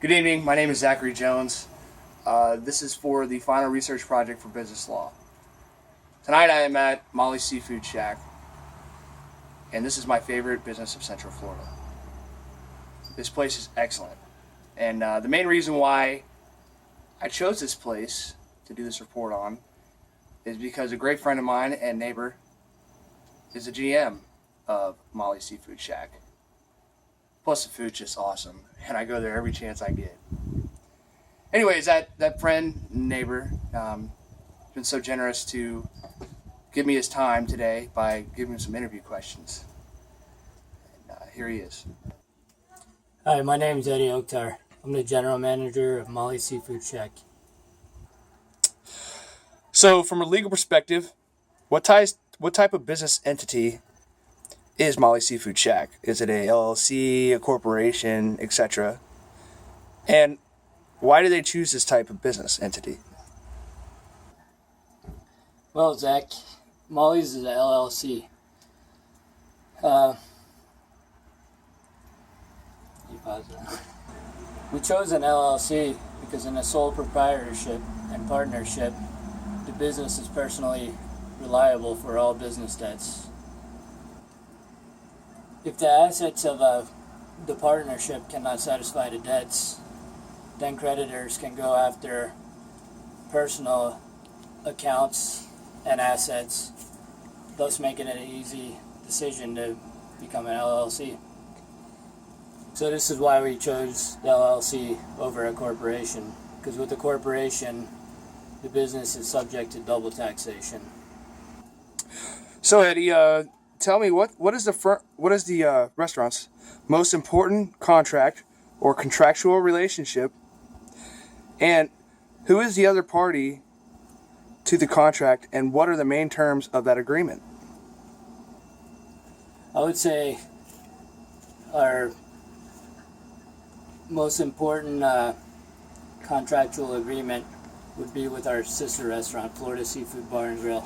Good evening. My name is Zackary Jones. This is for the final research project for business law. Tonight I am at Molly's Seafood Shack, and this is my favorite business of Central Florida. This place is excellent, and the main reason why I chose this place to do this report on is because a great friend of mine and neighbor is the GM of Molly's Seafood Shack. Plus the food's just awesome, and I go there every chance I get. Anyways, that friend, neighbor, been so generous to give me his time today by giving me some interview questions. And here he is. Hi, my name is Eddie Oktar. I'm the general manager of Molly's Seafood Shack. So, from a legal perspective, what type of business entity is Molly's Seafood Shack? Is it a LLC, a corporation, etc.? And why do they choose this type of business entity? Well, Zach, Molly's is an LLC. We chose an LLC because in a sole proprietorship and partnership, the business is personally reliable for all business debts. If the assets of the partnership cannot satisfy the debts, then creditors can go after personal accounts and assets, thus making it an easy decision to become an LLC. So this is why we chose the LLC over a corporation, because with a corporation, the business is subject to double taxation. So Eddie, tell me what is the restaurant's most important contract or contractual relationship, and who is the other party to the contract, and what are the main terms of that agreement? I would say our most important contractual agreement would be with our sister restaurant, Florida Seafood Bar and Grill.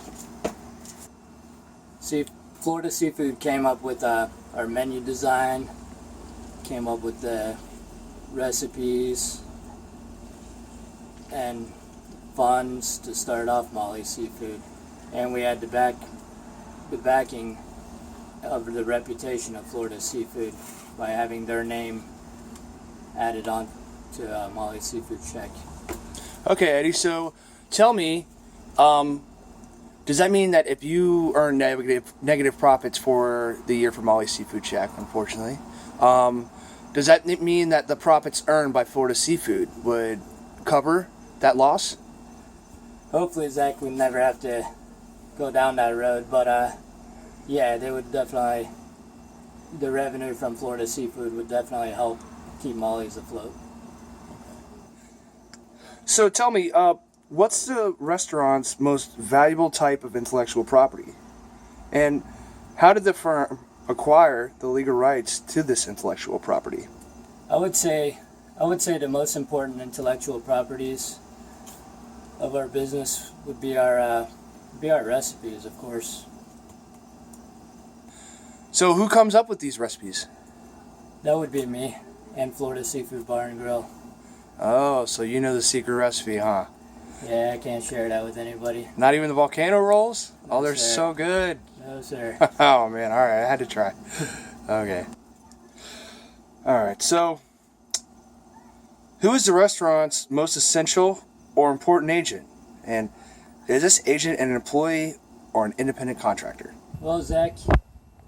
Florida Seafood came up with our menu design, came up with the recipes and funds to start off Molly's Seafood, and we had the backing of the reputation of Florida Seafood by having their name added on to Molly's Seafood Shack. Okay, Eddie, so tell me, does that mean that if you earn negative profits for the year for Molly's Seafood Shack, unfortunately, does that mean that the profits earned by Florida Seafood would cover that loss? Hopefully, Zach, we never have to go down that road, but yeah, they would definitely, the revenue from Florida Seafood would definitely help keep Molly's afloat. So tell me, what's the restaurant's most valuable type of intellectual property? And how did the firm acquire the legal rights to this intellectual property? I would say the most important intellectual properties of our business would be our recipes, of course. So who comes up with these recipes? That would be me and Florida Seafood Bar and Grill. Oh, so you know the secret recipe, huh? Yeah, I can't share that with anybody. Not even the volcano rolls? No, Oh, they're sir. so good. No, sir. Oh, man. All right. I had to try. Okay. All right. So, who is the restaurant's most essential or important agent? And is this agent an employee or an independent contractor? Well, Zach,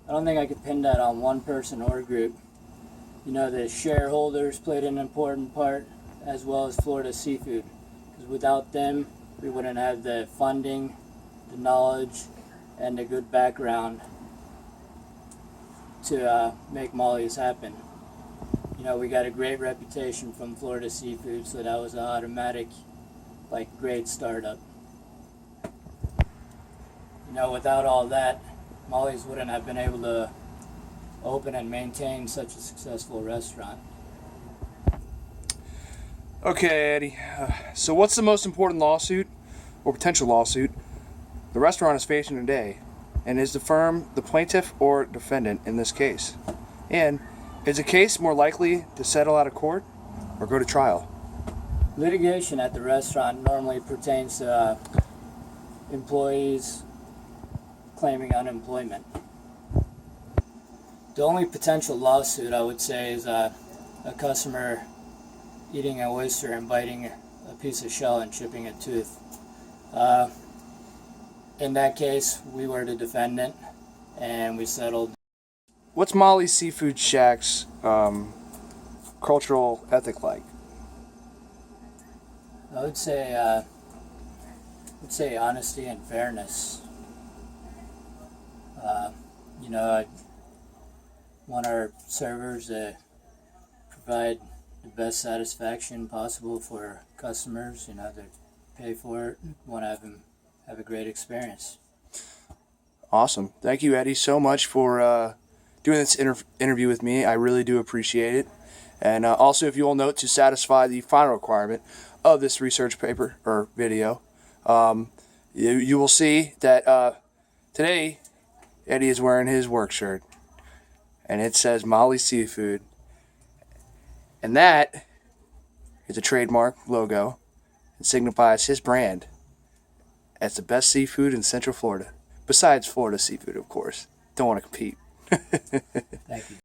I don't think I could pin that on one person or group. You know, the shareholders played an important part, as well as Florida Seafood. Because without them, we wouldn't have the funding, the knowledge, and the good background to make Molly's happen. You know, we got a great reputation from Florida Seafood, so that was an automatic, great startup. You know, without all that, Molly's wouldn't have been able to open and maintain such a successful restaurant. Okay, Eddie. So what's the most important lawsuit or potential lawsuit the restaurant is facing today? And is the firm the plaintiff or defendant in this case? And is the case more likely to settle out of court or go to trial? Litigation at the restaurant normally pertains to employees claiming unemployment. The only potential lawsuit I would say is a customer eating an oyster and biting a piece of shell and chipping a tooth. In that case, we were the defendant and we settled. What's Molly's Seafood Shack's cultural ethic like? I would say honesty and fairness. I want our servers to provide the best satisfaction possible for customers. They pay for it. Want to have them have a great experience. Awesome. Thank you, Eddie, so much for doing this interview with me. I really do appreciate it. And also, if you will note, to satisfy the final requirement of this research paper or video, you will see that today Eddie is wearing his work shirt, and it says Molly Seafood, and that is a trademark logo. It signifies his brand as the best seafood in Central Florida, besides Florida seafood, of course. Don't want to compete. Thank you.